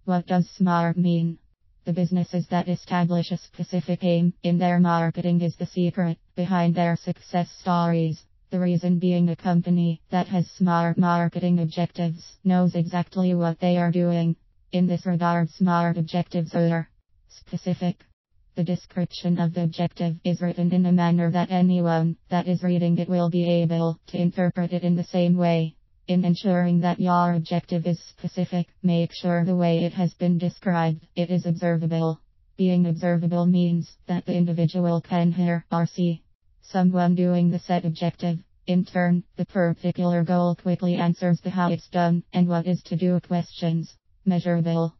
What does SMART mean? The businesses that establish a specific aim in their marketing is the secret behind their success stories. The reason being, a company that has SMART marketing objectives knows exactly what they are doing. In this regard, SMART objectives are specific. The description of the objective is written in a manner that anyone that is reading it will be able to interpret it in the same way. In ensuring that your objective is specific, make sure the way it has been described, it is observable. Being observable means that the individual can hear or see someone doing the set objective. In turn, the particular goal quickly answers the how it's done and what is to do questions. Measurable.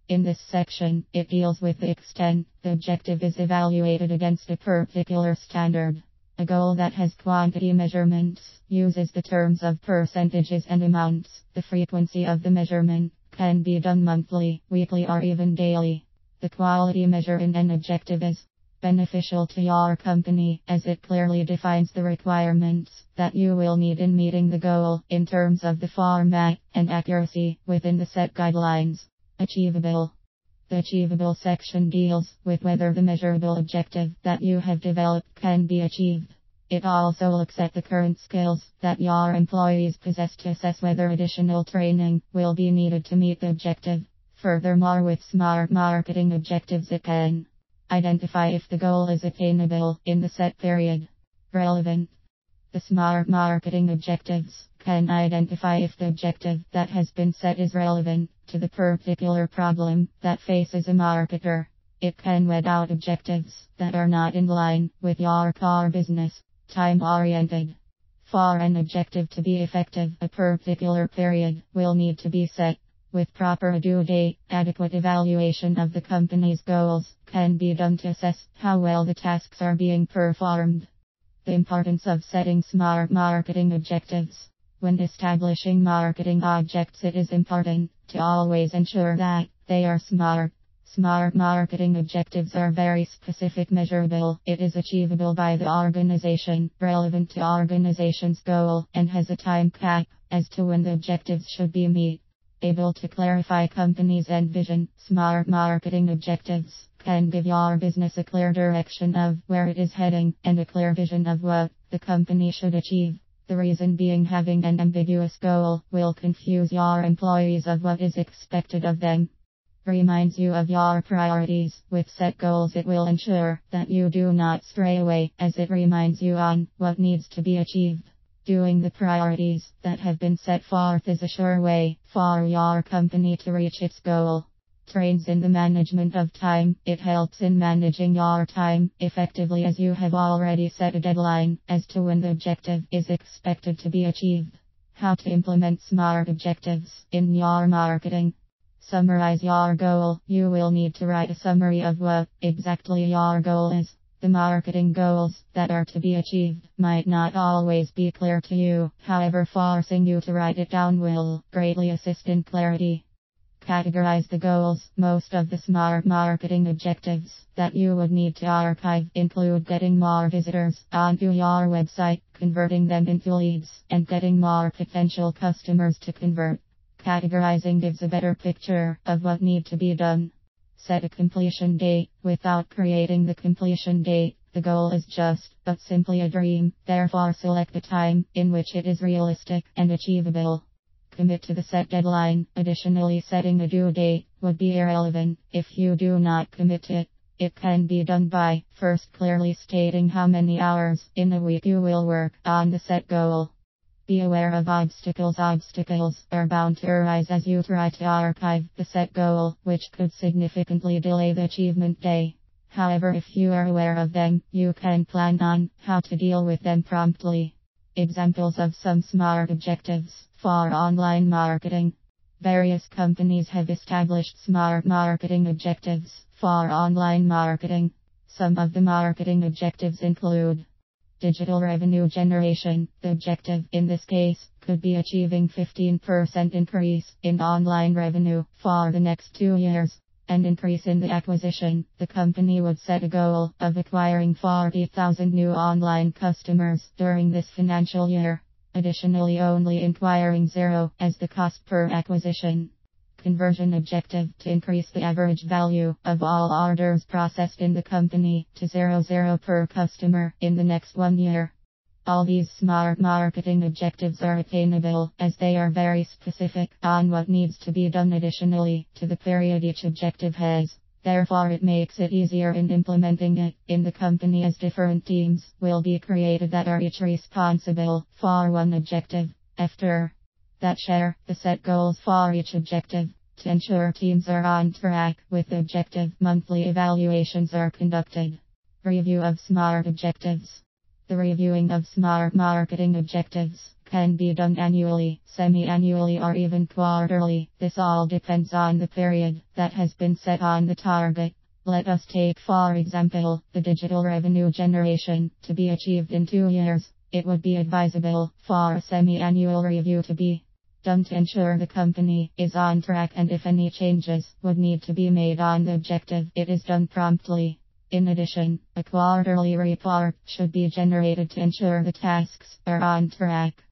In this section, it deals with the extent the objective is evaluated against a particular standard. A goal that has quantity measurements uses the terms of percentages and amounts. The frequency of the measurement can be done monthly, weekly, or even daily. The quality measure in an objective is beneficial to your company as it clearly defines the requirements that you will need in meeting the goal in terms of the format and accuracy within the set guidelines. Achievable. The achievable section deals with whether the measurable objective that you have developed can be achieved. It also looks at the current skills that your employees possess to assess whether additional training will be needed to meet the objective. Furthermore, with SMART marketing objectives, it can identify if the goal is attainable in the set period. Relevant. The SMART marketing objectives can identify if the objective that has been set is relevant to the particular problem that faces a marketer. It can weed out objectives that are not in line with your core business. Time-oriented. For an objective to be effective, a particular period will need to be set. With proper due date, adequate evaluation of the company's goals can be done to assess how well the tasks are being performed. The importance of setting SMART marketing objectives. When establishing marketing objectives, it is important to always ensure that they are SMART. SMART marketing objectives are very specific, measurable. It is achievable by the organization, relevant to organization's goal, and has a time cap as to when the objectives should be met. Able to clarify company's end vision. SMART marketing objectives can give your business a clear direction of where it is heading and a clear vision of what the company should achieve. The reason being, having an ambiguous goal will confuse your employees of what is expected of them. Reminds you of your priorities. With set goals, it will ensure that you do not stray away, as it reminds you on what needs to be achieved. Doing the priorities that have been set forth is a sure way for your company to reach its goal. Trains in the management of time. It helps in managing your time effectively, as you have already set a deadline as to when the objective is expected to be achieved. How to implement SMART objectives in your marketing. Summarize your goal. You will need to write a summary of what exactly your goal is. The marketing goals that are to be achieved might not always be clear to you, however, forcing you to write it down will greatly assist in clarity. Categorize the goals. Most of the SMART marketing objectives that you would need to archive include getting more visitors onto your website, converting them into leads, and getting more potential customers to convert. Categorizing gives a better picture of what needs to be done. Set a completion date. Without creating the completion date, the goal is just but simply a dream. Therefore, select a time in which it is realistic and achievable. Commit to the set deadline. Additionally, setting a due date would be irrelevant if you do not commit to it. It can be done by first clearly stating how many hours in a week you will work on the set goal. Be aware of obstacles. Obstacles are bound to arise as you try to archive the set goal, which could significantly delay the achievement day. However, if you are aware of them, you can plan on how to deal with them promptly. Examples of some SMART objectives for online marketing. Various companies have established SMART marketing objectives for online marketing. Some of the marketing objectives include digital revenue generation. The objective in this case could be achieving 15% increase in online revenue for the next 2 years. An increase in the acquisition. The company would set a goal of acquiring 40,000 new online customers during this financial year. Additionally, only acquiring 0 as the cost per acquisition. conversion objective to increase the average value of all orders processed in the company to 00 per customer in the next 1 year. All these smart marketing objectives are attainable as they are very specific on what needs to be done additionally to the period each objective has. Therefore, it makes it easier in implementing it in the company as different teams will be created that are each responsible for one objective. After that, share the set goals for each objective to ensure teams are on track with the objective. Monthly evaluations are conducted. Review of smart objectives. The reviewing of smart marketing objectives can be done annually, semi-annually, or even quarterly. This all depends on the period that has been set on the target. Let us take, for example, the digital revenue generation to be achieved in 2 years. It would be advisable for a semi-annual review to be done to ensure the company is on track, and if any changes would need to be made on the objective, it is done promptly. In addition, a quarterly report should be generated to ensure the tasks are on track.